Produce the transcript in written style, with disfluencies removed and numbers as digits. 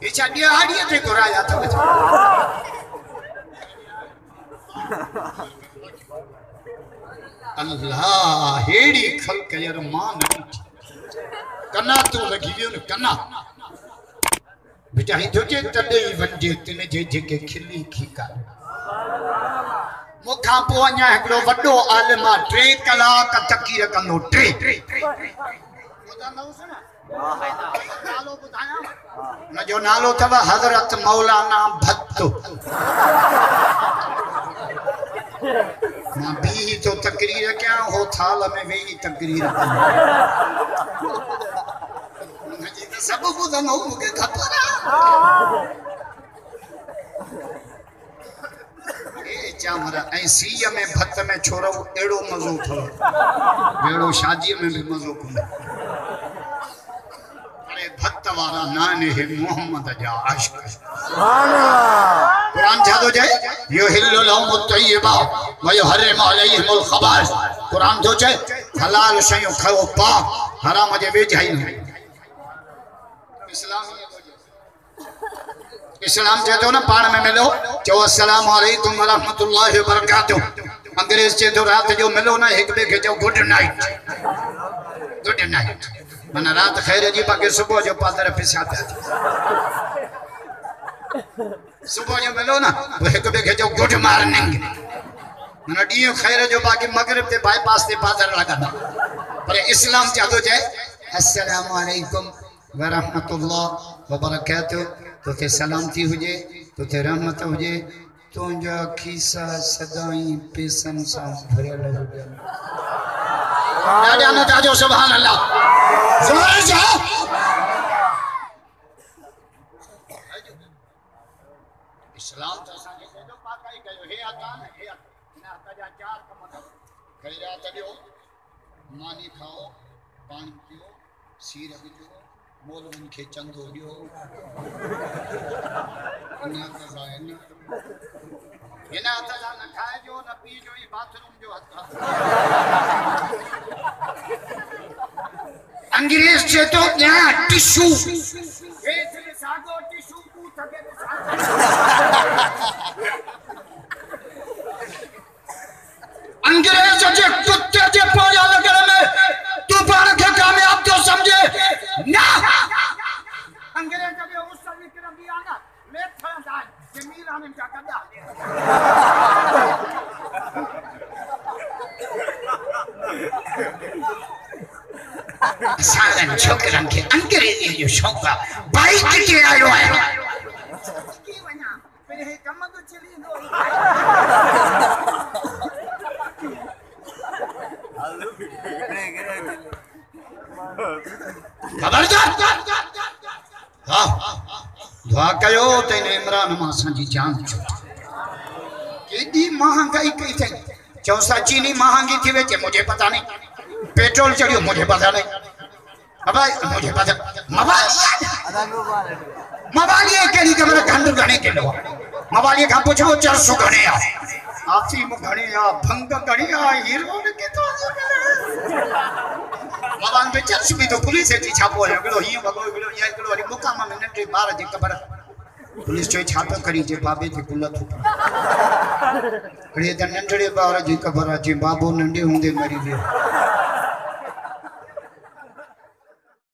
इच्छा दिहाड़िए ते घुराया था अल्लाह हेड़ी खल्क यार मां नहीं कना तू लगी वियो न कना बेटा ही जोजे तडे ही वंजे तिने जे जेके खिली खीका मुखा पो अञा हिकड़ो वडो आलिम 3 कलाक तकीर कंदो 3 नालो बुधाया न जो नालो तव हजरत मौलाना भट्ट मां भी तो तकरीर क्या हो थाल में वेही तकरीर मुझे तो सब बुधन हो मुके खबर ए चामरा ऐ सीय में भत में छोरो एड़ो मजो थो एड़ो शादी में भी मजो कोन अरे भत वाला नाने है मोहम्मद जा आशिक सुभान अल्लाह कुरान छादो जाए यो हिल्लु लहुम तय्यबा व युहर्रिमु अलैहिमुल खबाइस कुरान जो चाहे हलाल शयूं खाओ पाक हराम जे वेझाई न इस्लाम जे तो ना पाण में मिलो चो अस्सलाम वालेकुम व रहमतुल्लाहि व बरकातहू अंग्रेज जे तो रात जो मिलो ना एक बे के जो गुड नाइट माना रात खैर जी बाकी सुबह जो पादर पिसा पे सुबह जो मिलो ना वो एक बे के जो गुड मॉर्निंग माना डी खैर जो बाकी मगरिब ते बाईपास ते पादर लगा पर इस्लाम चाहतो जाए अस्सलाम वालेकुम व रहमतुल्लाह व बरकातहू तो ते सलामती हुजे तो ते रहमत हुजे तुंजा खीसा सदाई पेसन सा भरल हुजे दादा न ताजो सुभान अल्लाह जोर जा इस्लाम तो असांखे केॾो पाकाई कयो हे आता न हे आता जा 4 कम खैरात ॾियो मानी खाओ पानी पियो सीर विझो मोलवन के चंदो दियो इना तजा न खाए जो न पी जो ई बाथरूम जो हता अंग्रेज से तो क्या टिश्यू ये सागो टिश्यू को थके अंग्रेज जे कुत्ते जे पोया लगन में तू पाण के कामयाब तो समझे ना अंग्रेज जो उस विक्रम दिया ना ले था जमील आने का कदा सारन छोकरन के अंग्रेज जो शौक बाइक के आयो है की वना फिर हे कम तो चली नो खबरदार हां दुआ कयो तेने इमरान मां जी जान छुट केडी महंगाई कई थे चौसा चीनी महंगी थी वेचे मुझे पता नहीं पेट्रोल चढ़ियो मुझे पता नहीं अब मुझे पता मवाली केडी कमरे खंड गणे किलो मवाली का पूछो 400 गणे आ आपसी गणे आ भंग गणे आ हीरो के तो मवान पे 400 भी तो पुलिस है छापो है गलो ही बगो गलो ये गलो री मुकाम में नटे बार जे खबर पुलिस जो छापो करी जे बाबे ते कुल थु रे त नंढड़े बार जी खबर जे बाबो नंढे हुंदे मरी वियो